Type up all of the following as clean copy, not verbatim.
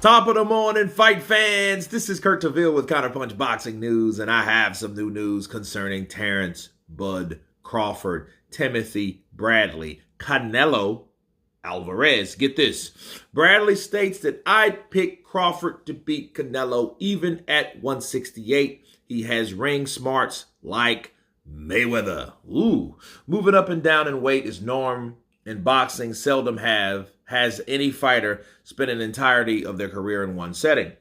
Top of the morning, fight fans. This is Kurt Taville with Counterpunch Boxing News, and I have some new news concerning Terence, Bud, Crawford, Timothy, Bradley, Canelo, Alvarez. Get this. Bradley states that I'd pick Crawford to beat Canelo even at 168. He has ring smarts like Mayweather. Ooh. Moving up and down in weight is norm in boxing. Seldom has any fighter spent an entirety of their career in one setting.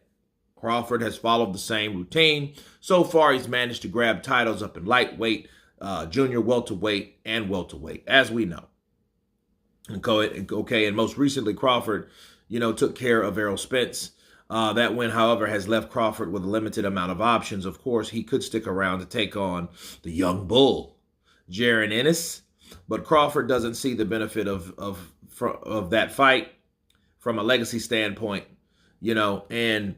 Crawford has followed the same routine. So far, he's managed to grab titles up in lightweight, junior welterweight, and welterweight, as we know. Okay, and most recently, Crawford, took care of Errol Spence. That win, however, has left Crawford with a limited amount of options. Of course, he could stick around to take on the young bull, Jaron Ennis, but Crawford doesn't see the benefit of that fight from a legacy standpoint, and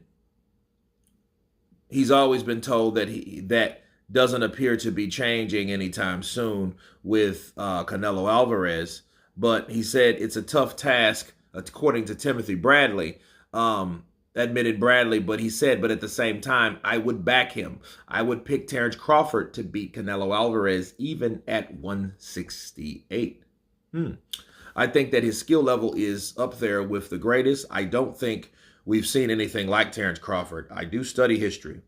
he's always been told that that doesn't appear to be changing anytime soon with Canelo Alvarez. But he said it's a tough task, according to Timothy Bradley, admitted Bradley, but he said, but at the same time, I would back him. I would pick Terence Crawford to beat Canelo Alvarez even at 168. I think that his skill level is up there with the greatest. I don't think we've seen anything like Terence Crawford. I do study history.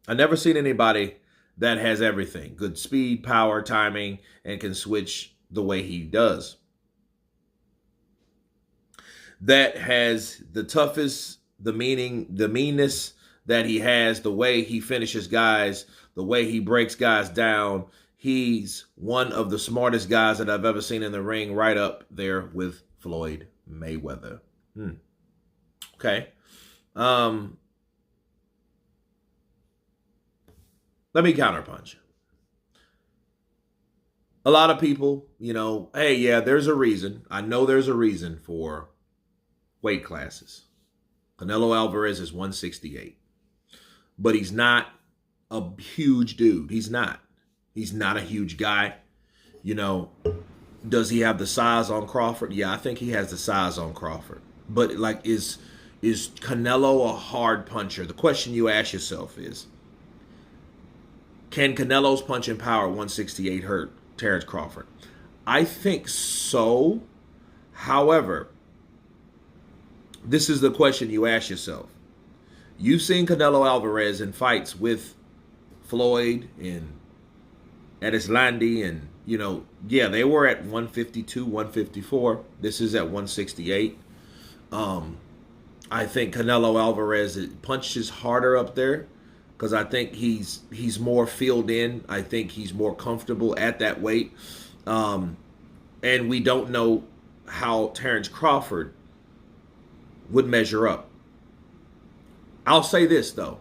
I've never seen anybody that has everything. Good speed, power, timing, and can switch the way he does. That has the toughest, the meanness that he has, the way he finishes guys, the way he breaks guys down. He's one of the smartest guys that I've ever seen in the ring, right up there with Floyd Mayweather. Okay. Let me counterpunch. A lot of people, hey, yeah, there's a reason. I know there's a reason for weight classes. Canelo Alvarez is 168. But he's not a huge dude. He's not. He's not a huge guy. Does he have the size on Crawford? Yeah, I think he has the size on Crawford. But is Canelo a hard puncher? The question you ask yourself is, can Canelo's punching power at 168 hurt Terence Crawford? I think so. However, this is the question you ask yourself. You've seen Canelo Alvarez in fights with Floyd and Adislandi, and they were at 152, 154. This is at 168. I think Canelo Alvarez punches harder up there because I think he's more filled in. I think he's more comfortable at that weight. And we don't know how Terence Crawford would measure up. I'll say this, though.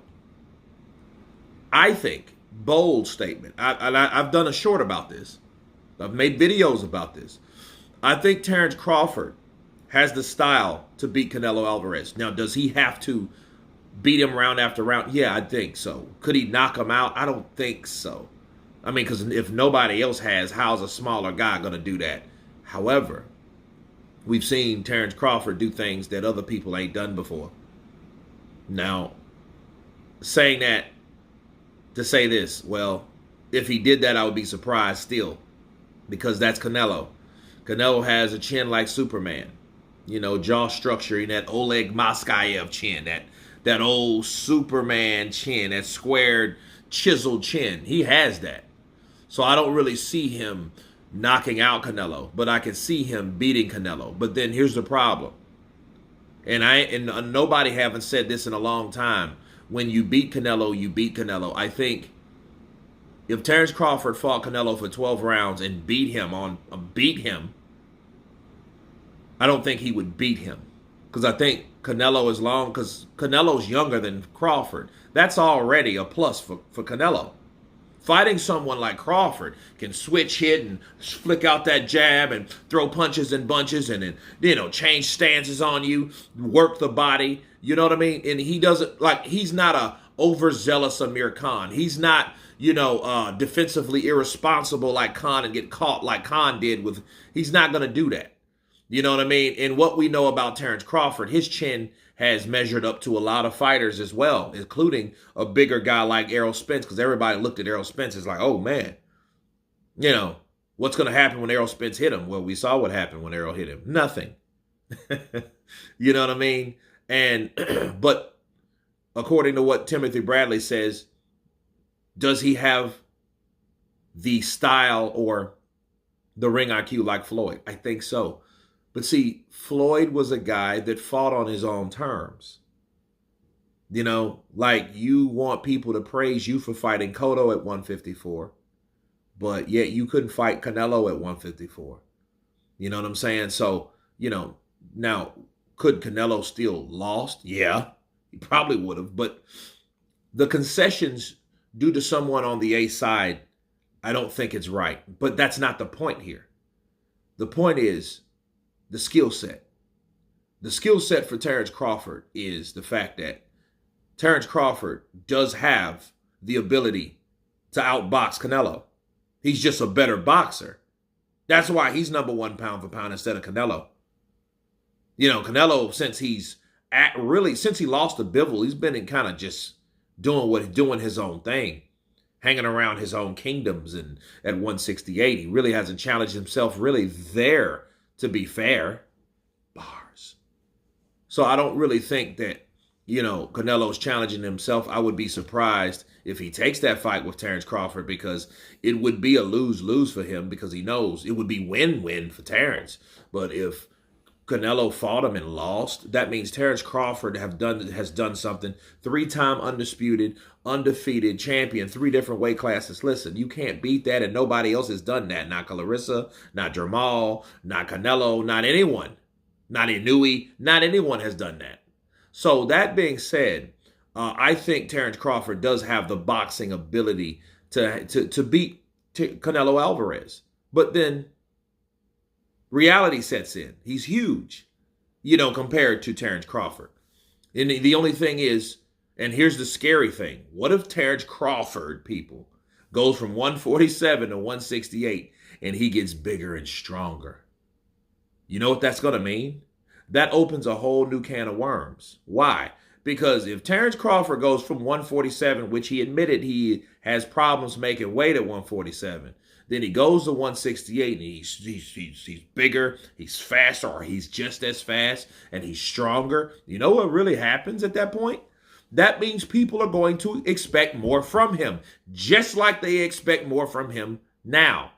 I think, bold statement, I've done a short about this. I've made videos about this. I think Terence Crawford has the style to beat Canelo Alvarez. Now, does he have to beat him round after round? Yeah, I think so. Could he knock him out? I don't think so. I mean, because if nobody else has, how's a smaller guy going to do that? However, we've seen Terence Crawford do things that other people ain't done before. Now, saying that to say this, well, if he did that, I would be surprised still, because that's Canelo. Canelo has a chin like Superman. Jaw structure and that Oleg Moskayev chin, that old Superman chin, that squared, chiseled chin. He has that. So I don't really see him knocking out Canelo, but I can see him beating Canelo. But then here's the problem. And nobody haven't said this in a long time. When you beat Canelo, you beat Canelo. I think if Terence Crawford fought Canelo for 12 rounds and beat him, I don't think he would beat him. Because I think Canelo is long, because Canelo's younger than Crawford. That's already a plus for Canelo. Fighting someone like Crawford can switch hit and flick out that jab and throw punches and bunches and then, change stances on you, work the body. You know what I mean? And he doesn't, he's not a overzealous Amir Khan. He's not, defensively irresponsible like Khan and get caught like Khan did with, he's not going to do that. You know what I mean? And what we know about Terence Crawford, his chin has measured up to a lot of fighters as well, including a bigger guy like Errol Spence, because everybody looked at Errol Spence as like, oh man, you know, what's going to happen when Errol Spence hit him? Well, we saw what happened when Errol hit him. Nothing. You know what I mean? And, but according to what Timothy Bradley says, does he have the style or the ring IQ like Floyd? I think so. But see, Floyd was a guy that fought on his own terms. You know, like you want people to praise you for fighting Cotto at 154, but yet you couldn't fight Canelo at 154. You know what I'm saying? So, you know, now, could Canelo still lost? Yeah, he probably would have. But the concessions due to someone on the A side, I don't think it's right. But that's not the point here. The point is the skill set. The skill set for Terence Crawford is the fact that Terence Crawford does have the ability to outbox Canelo. He's just a better boxer. That's why he's number one pound for pound instead of Canelo. You know, Canelo, since he lost to Bivol, he's been in kind of just doing his own thing, hanging around his own kingdoms. And at 168, he really hasn't challenged himself really there, to be fair. Bars. So I don't really think that, you know, Canelo's challenging himself. I would be surprised if he takes that fight with Terence Crawford, because it would be a lose-lose for him, because he knows it would be win-win for Terence. But if Canelo fought him and lost, that means Terence Crawford has done something. 3-time undisputed, undefeated champion, 3 different weight classes. Listen, you can't beat that, and nobody else has done that. Not Clarissa, not Jamal, not Canelo, not anyone. Not Inouye, not anyone has done that. So that being said, I think Terence Crawford does have the boxing ability to beat Canelo Alvarez. But then reality sets in. He's huge, you know, compared to Terence Crawford. And the only thing is, and here's the scary thing, what if Terence Crawford, people, goes from 147 to 168 and he gets bigger and stronger? You know what that's going to mean? That opens a whole new can of worms. Why? Because if Terence Crawford goes from 147, which he admitted he has problems making weight at 147, then he goes to 168 and he's bigger, he's faster, or he's just as fast, and he's stronger. You know what really happens at that point? That means people are going to expect more from him, just like they expect more from him now.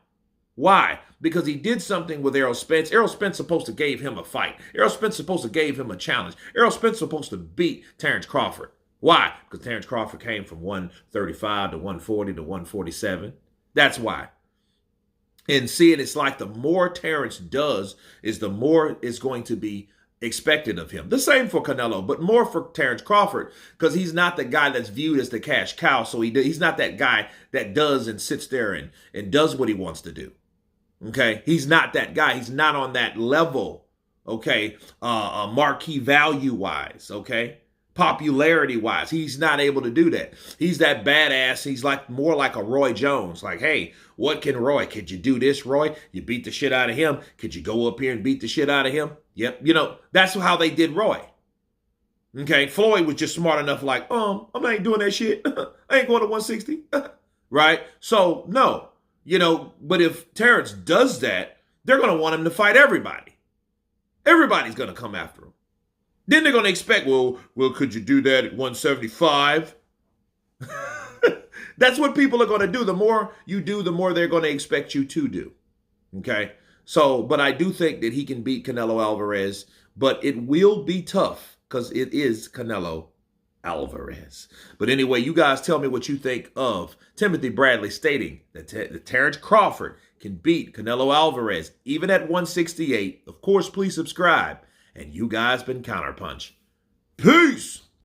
Why? Because he did something with Errol Spence. Errol Spence supposed to gave him a fight. Errol Spence supposed to gave him a challenge. Errol Spence supposed to beat Terence Crawford. Why? Because Terence Crawford came from 135 to 140 to 147. That's why. And seeing it's like the more Terence does is the more is going to be expected of him. The same for Canelo, but more for Terence Crawford, because he's not the guy that's viewed as the cash cow. So he's not that guy that does and sits there and does what he wants to do. Okay, he's not that guy. He's not on that level. Okay, marquee value wise. Okay, popularity wise, he's not able to do that. He's that badass. He's like more like a Roy Jones. Like, hey, what can Roy? Could you do this, Roy? You beat the shit out of him. Could you go up here and beat the shit out of him? Yep. You know, that's how they did Roy. Okay, Floyd was just smart enough. Like, I ain't doing that shit. I ain't going to 160. Right? So no. You know, but if Terence does that, they're going to want him to fight everybody. Everybody's going to come after him. Then they're going to expect, well, could you do that at 175? That's what people are going to do. The more you do, the more they're going to expect you to do. Okay? So, but I do think that he can beat Canelo Alvarez, but it will be tough because it is Canelo Alvarez. But anyway, you guys tell me what you think of Timothy Bradley stating that Terence Crawford can beat Canelo Alvarez even at 168. Of course, please subscribe. And you guys been Counterpunch. Peace!